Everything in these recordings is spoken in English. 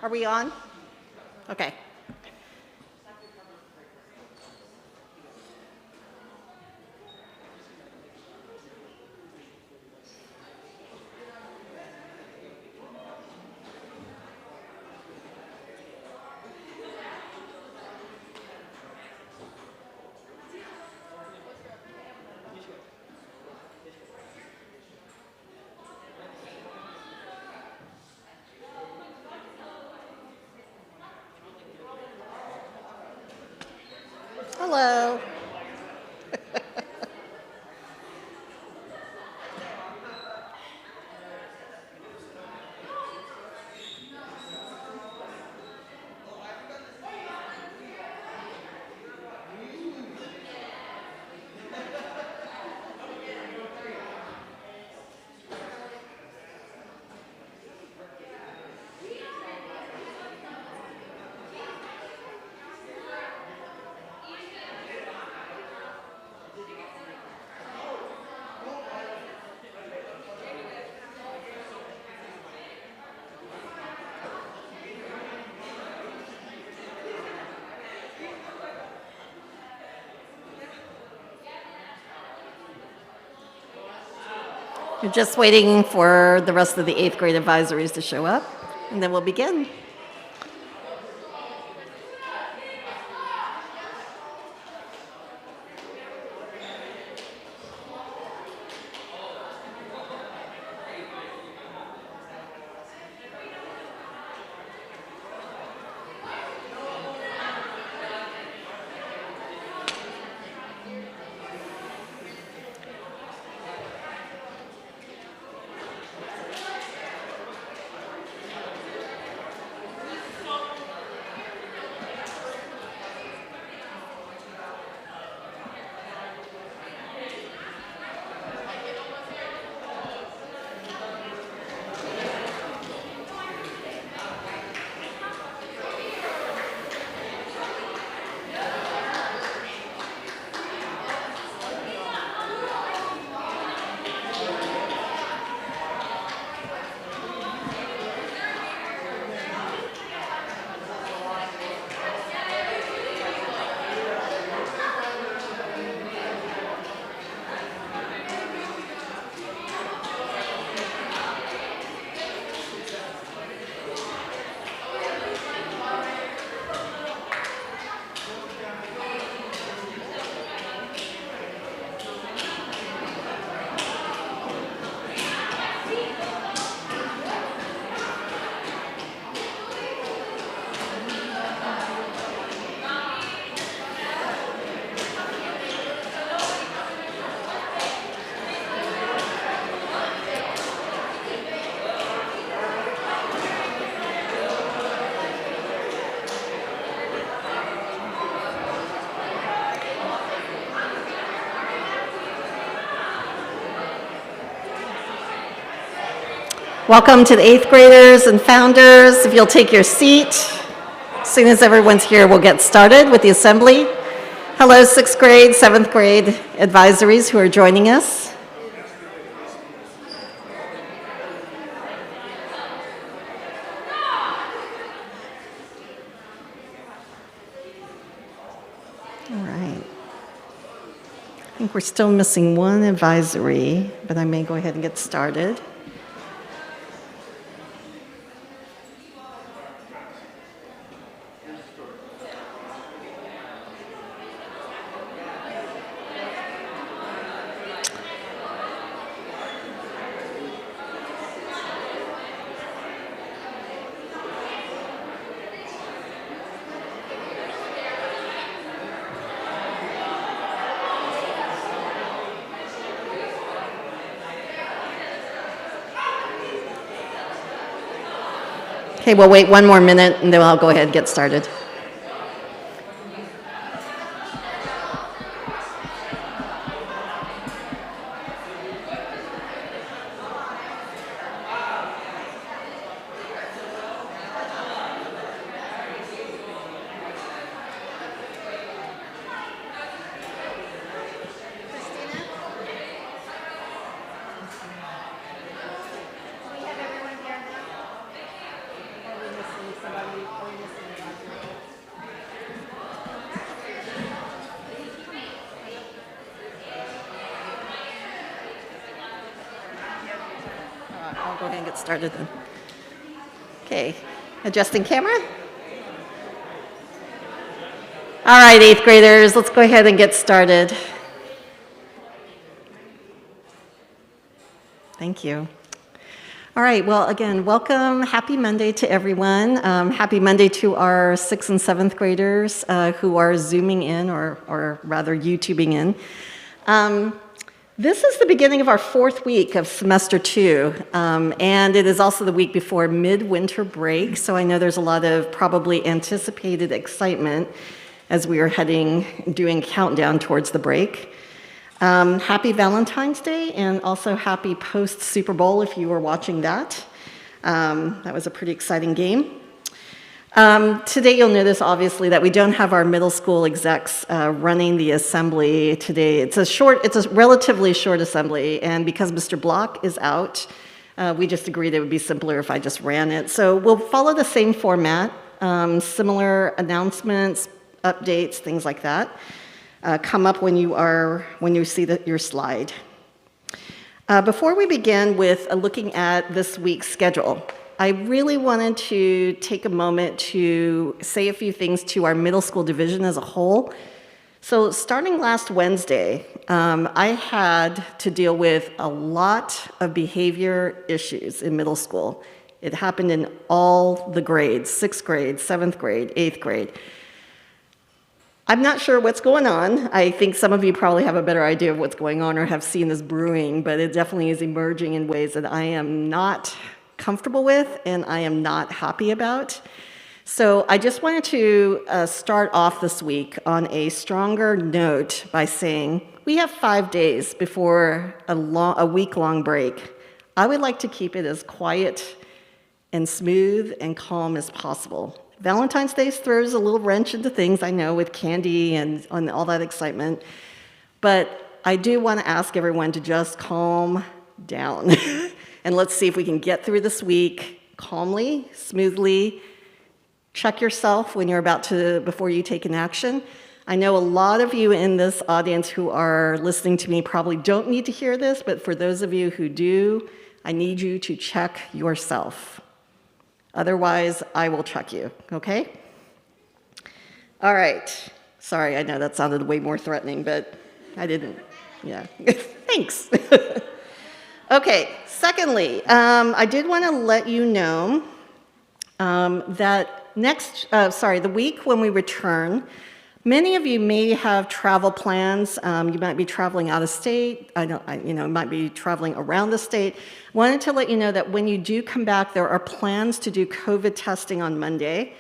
Are we on? Okay. Hello. You're just waiting for the rest of the eighth grade advisories to show up, and then we'll begin. Welcome to the eighth graders and founders. If you'll take your seat, as soon as everyone's here, we'll get started with the assembly. Hello, sixth grade, seventh grade advisories who are joining us. All right. I think we're still missing one advisory, but I may go ahead and get started. Okay, we'll wait one more minute and then I'll go ahead and get started. I'll go ahead and get started then. Okay, adjusting camera. All right, 8th graders, let's go ahead and get started. Thank you. All right, well, again, welcome. Happy Monday to everyone. Happy Monday to our 6th and 7th graders who are Zooming in, or rather YouTubing in. This is the beginning of our 4th week of semester 2, and it is also the week before midwinter break, so I know there's a lot of probably anticipated excitement as we are doing countdown towards the break. Happy Valentine's Day, and also happy post-Super Bowl if you were watching that. That was a pretty exciting game. Today you'll notice, obviously, that we don't have our middle school execs running the assembly today. It's a relatively short assembly, and because Mr. Block is out, we just agreed it would be simpler if I just ran it. So we'll follow the same format, similar announcements, updates, things like that. Come up when you see your slide. Before we begin with looking at this week's schedule, I really wanted to take a moment to say a few things to our middle school division as a whole. So starting last Wednesday, I had to deal with a lot of behavior issues in middle school. It happened in all the grades, 6th grade, 7th grade, 8th grade. I'm not sure what's going on. I think some of you probably have a better idea of what's going on or have seen this brewing, but it definitely is emerging in ways that I am not comfortable with and I am not happy about. So I just wanted to start off this week on a stronger note by saying we have 5 days before a week-long break. I would like to keep it as quiet and smooth and calm as possible. Valentine's Day throws a little wrench into things, I know, with candy and all that excitement, but I do want to ask everyone to just calm down. And let's see if we can get through this week calmly, smoothly. Check yourself when you're before you take an action. I know a lot of you in this audience who are listening to me probably don't need to hear this, but for those of you who do, I need you to check yourself. Otherwise, I will check you, okay? All right. Sorry, I know that sounded way more threatening, but I didn't. Yeah, thanks. Okay, secondly, I did want to let you know that the week when we return, many of you may have travel plans. You might be traveling out of state. Might be traveling around the state. Wanted to let you know that when you do come back, there are plans to do COVID testing on Monday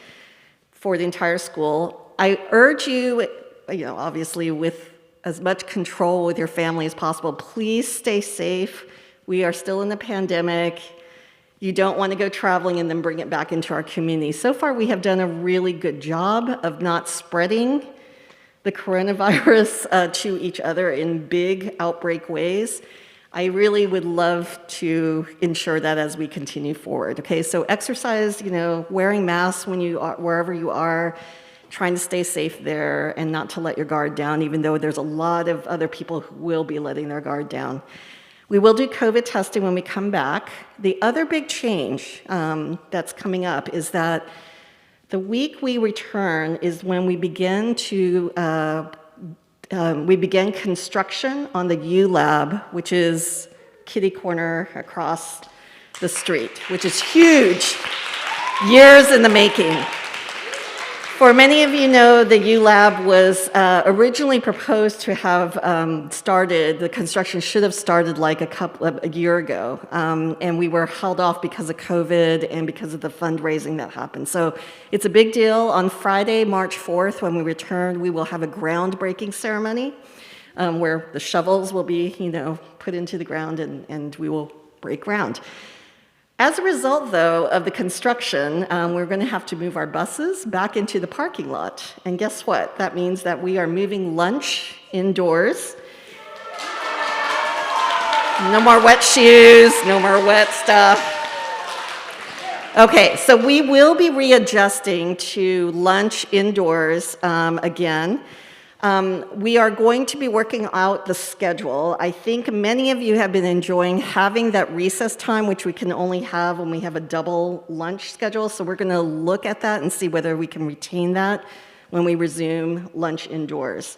for the entire school. I urge you, obviously with as much control with your family as possible, please stay safe. We are still in the pandemic. You don't want to go traveling and then bring it back into our community. So far, we have done a really good job of not spreading the coronavirus to each other in big outbreak ways. I really would love to ensure that as we continue forward. Okay, so exercise, wearing masks when you are, wherever you are, trying to stay safe there and not to let your guard down, even though there's a lot of other people who will be letting their guard down. We will do COVID testing when we come back. The other big change that's coming up is that the week we return is when we begin construction on the U Lab, which is kitty corner across the street, which is huge, years in the making. For many of you know, the U Lab was originally proposed to have the construction should have started like a year ago, and we were held off because of COVID and because of the fundraising that happened. So it's a big deal. On Friday, March 4th, when we return, we will have a groundbreaking ceremony where the shovels will be, put into the ground and we will break ground. As a result, though, of the construction, we're going to have to move our buses back into the parking lot. And guess what? That means that we are moving lunch indoors. No more wet shoes, no more wet stuff. Okay, so we will be readjusting to lunch indoors again. We are going to be working out the schedule. I think many of you have been enjoying having that recess time, which we can only have when we have a double lunch schedule. So we're going to look at that and see whether we can retain that when we resume lunch indoors.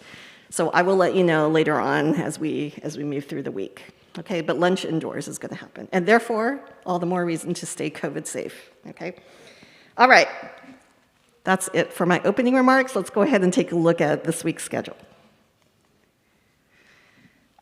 So I will let you know later on as we move through the week. Okay, but lunch indoors is going to happen. And therefore, all the more reason to stay COVID safe. Okay? All right. That's it for my opening remarks. Let's go ahead and take a look at this week's schedule.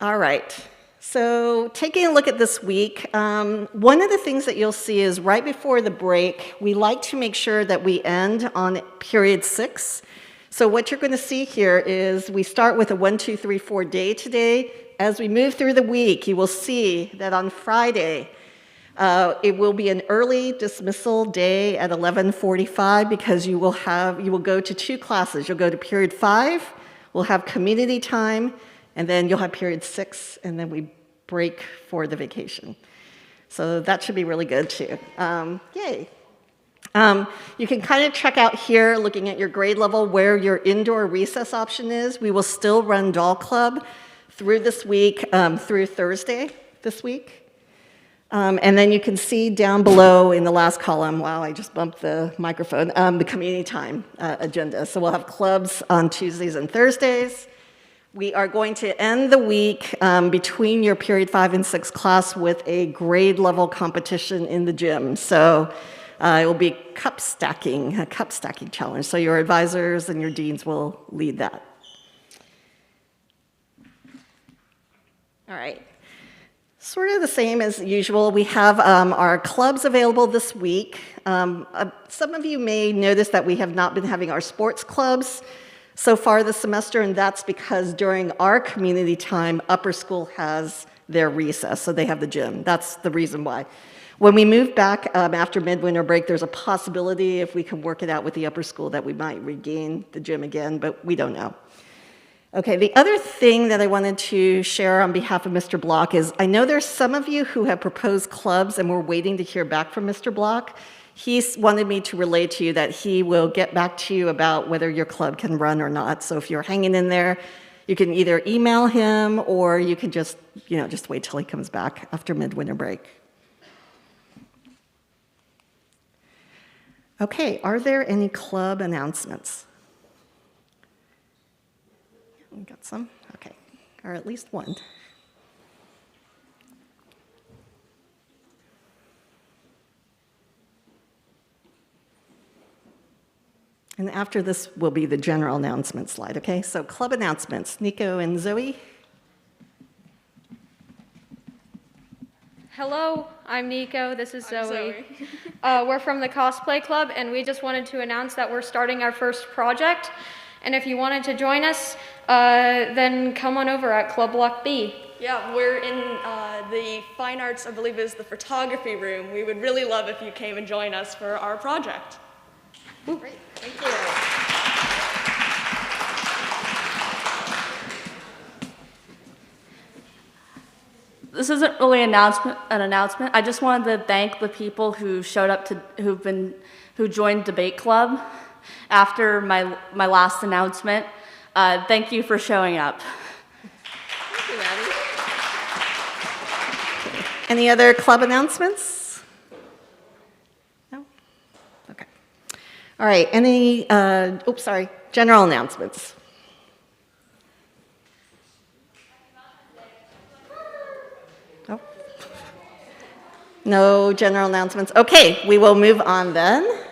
All right, so taking a look at this week, one of the things that you'll see is right before the break, we like to make sure that we end on period 6. So what you're going to see here is we start with a 1, 2, 3, 4 day today. As we move through the week, you will see that on Friday, it will be an early dismissal day at 11:45 because you will go to 2 classes. You'll go to period 5, we'll have community time, and then you'll have period 6, and then we break for the vacation. So that should be really good too. Yay. You can kind of check out here, looking at your grade level, where your indoor recess option is. We will still run Doll Club through this week, through Thursday this week. And then you can see down below in the last column, wow, I just bumped the microphone, the community time agenda. So we'll have clubs on Tuesdays and Thursdays. We are going to end the week between your period 5 and 6 class with a grade level competition in the gym. So it will be a cup stacking challenge. So your advisors and your deans will lead that. All right. Sort of the same as usual. We have our clubs available this week. Some of you may notice that we have not been having our sports clubs so far this semester, and that's because during our community time, upper school has their recess, so they have the gym. That's the reason why. When we move back after midwinter break, there's a possibility, if we can work it out with the upper school, that we might regain the gym again, but we don't know. Okay, the other thing that I wanted to share on behalf of Mr. Block is I know there's some of you who have proposed clubs and we're waiting to hear back from Mr. Block. He's wanted me to relay to you that he will get back to you about whether your club can run or not. So if you're hanging in there, you can either email him or you can just wait till he comes back after midwinter break. Okay, are there any club announcements? We got some? Okay, or at least one. And after this will be the general announcement slide, okay? So club announcements, Nico and Zoe. Hello, I'm Nico, this is Zoe. We're from the Cosplay Club, and we just wanted to announce that we're starting our first project. And if you wanted to join us, then come on over at Club Block B. Yeah, we're in the fine arts, I believe is the photography room. We would really love if you came and join us for our project. Great, thank you. This isn't really an announcement. I just wanted to thank the people who showed up who joined Debate Club after my last announcement. Thank you for showing up. Thank you, Maddie. Any other club announcements? No? Okay. All right, any, general announcements. Oh. No general announcements. Okay, we will move on then.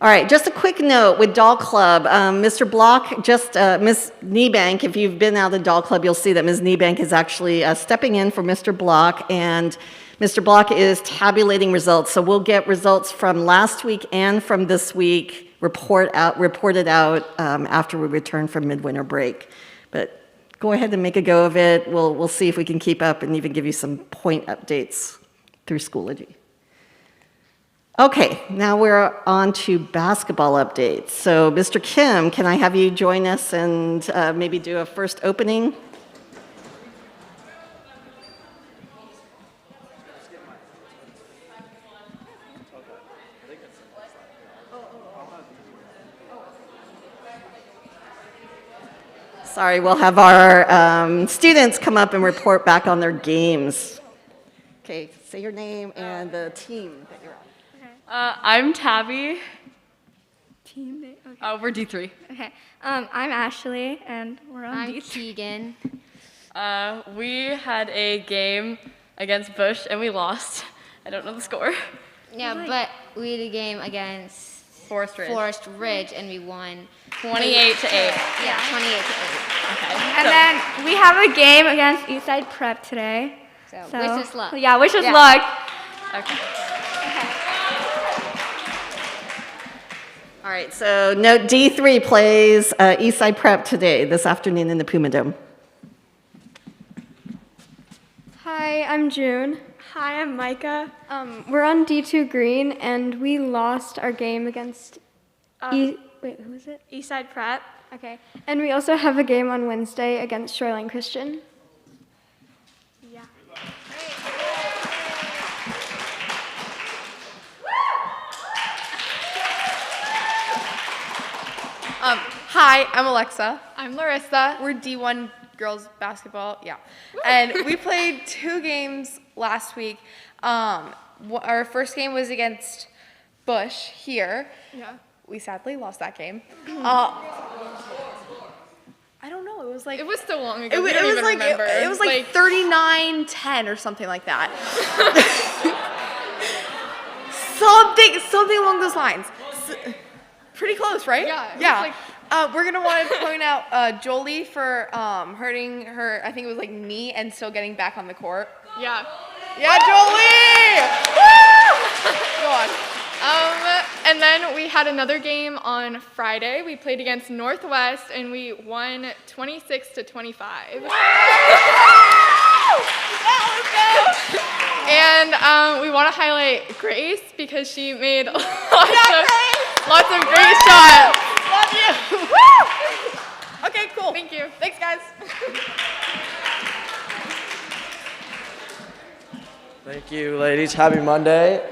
All right, just a quick note with Doll Club. Mr. Block, Ms. Niebank, if you've been out of Doll Club, you'll see that Ms. Niebank is actually stepping in for Mr. Block, and Mr. Block is tabulating results. So we'll get results from last week and from this week reported out after we return from midwinter break. But go ahead and make a go of it. We'll see if we can keep up and even give you some point updates through Schoology. Okay, now we're on to basketball updates. So, Mr. Kim, can I have you join us and maybe do a first opening? Sorry, we'll have our students come up and report back on their games. Okay, say your name and the team that you're on. I'm Tabby. Team name? Okay. We're D3. Okay. I'm Ashley, and we're on I'm D3. Keegan. We had a game against Bush and we lost. I don't know the score. Yeah, but we had a game against Forest Ridge. Forest Ridge, and we won 28 to 8. Yeah, 28 to 8. Okay. And then we have a game against Eastside Prep today. So, wish us luck. Yeah, wish us Yeah. luck. Okay. All right, so note D3 plays Eastside Prep today, this afternoon in the Puma Dome. Hi, I'm June. Hi, I'm Micah. We're on D2 Green, and we lost our game against wait, who was it? Eastside Prep. Okay. And we also have a game on Wednesday against Shoreline Christian. Yeah. Hi, I'm Alexa. I'm Larissa. We're D1 girls basketball, yeah. And we played 2 games last week. Our first game was against Bush here. Yeah. We sadly lost that game. I don't know, it was like... It was so long ago. It we don't was even like remember. it was like 39-10 or something like that. something along those lines. Pretty close, right? Yeah, it Yeah. was We're gonna want to point out Jolie for hurting her. I think it was like knee and still getting back on the court. Yeah. Yeah, Jolie! Woo! Go on. And then we had another game on Friday. We played against Northwest, and we won 26 to 25. And we want to highlight Grace because she made lots of great shots. Love you! Woo! Okay, cool. Thank you. Thanks, guys. Thank you, ladies. Happy Monday.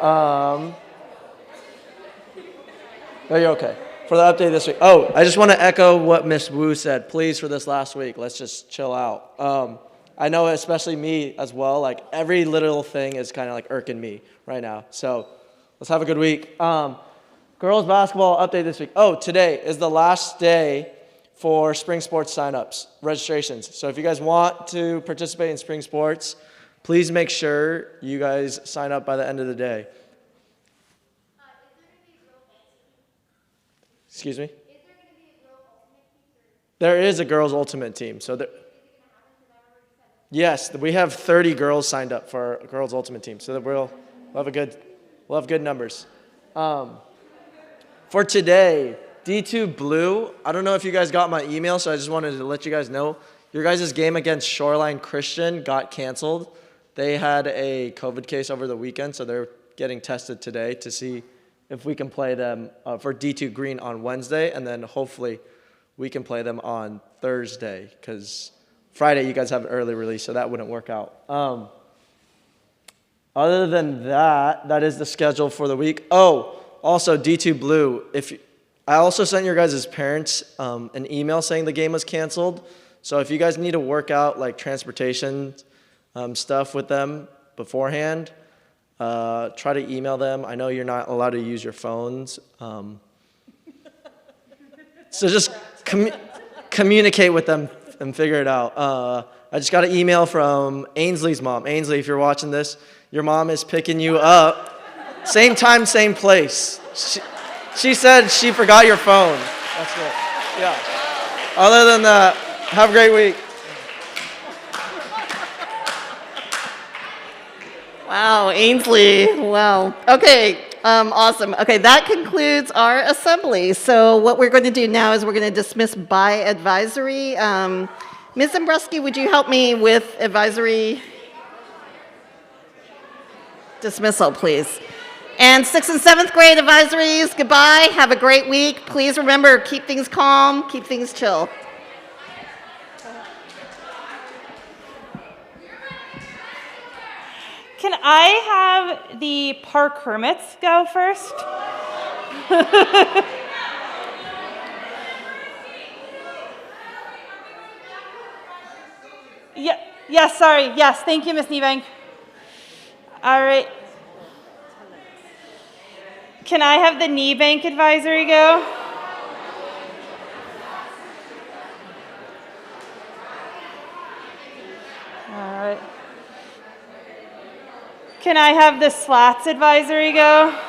Are you okay? For the update this week. Oh, I just want to echo what Miss Wu said. Please, for this last week, let's just chill out. I know, especially me as well, like every little thing is kind of like irking me right now. So let's have a good week. Girls basketball update this week. Oh, today is the last day for spring sports signups, registrations. So if you guys want to participate in spring sports, please make sure you guys sign up by the end of the day. Excuse me? There is a girls' ultimate team. So yes, we have 30 girls signed up for our girls' ultimate team. So that we'll have good numbers. For today, D2 Blue, I don't know if you guys got my email, so I just wanted to let you guys know. Your guys' game against Shoreline Christian got canceled. They had a COVID case over the weekend, so they're getting tested today to see if we can play them for D2 Green on Wednesday, and then hopefully we can play them on Thursday, because Friday you guys have an early release, so that wouldn't work out. Other than that, that is the schedule for the week. Oh, also D2 Blue, I also sent your guys' parents an email saying the game was canceled, so if you guys need to work out like transportation stuff with them beforehand, try to email them. I know you're not allowed to use your phones. So just communicate with them and figure it out. I just got an email from Ainsley's mom. Ainsley, if you're watching this, your mom is picking you up. Same time, same place. She said she forgot your phone. That's it. Yeah. Other than that, have a great week. Wow, Ainsley, wow. Okay, awesome. Okay, that concludes our assembly. So what we're going to do now is we're going to dismiss by advisory. Ms. Zembruski, would you help me with advisory dismissal, please? And 6th and 7th grade advisories, goodbye. Have a great week. Please remember, keep things calm, keep things chill. Can I have the park hermits go first? Yeah, yes, sorry. Yes, thank you, Miss Niebank. All right. Can I have the knee bank advisory go? All right. Can I have the slats advisory go?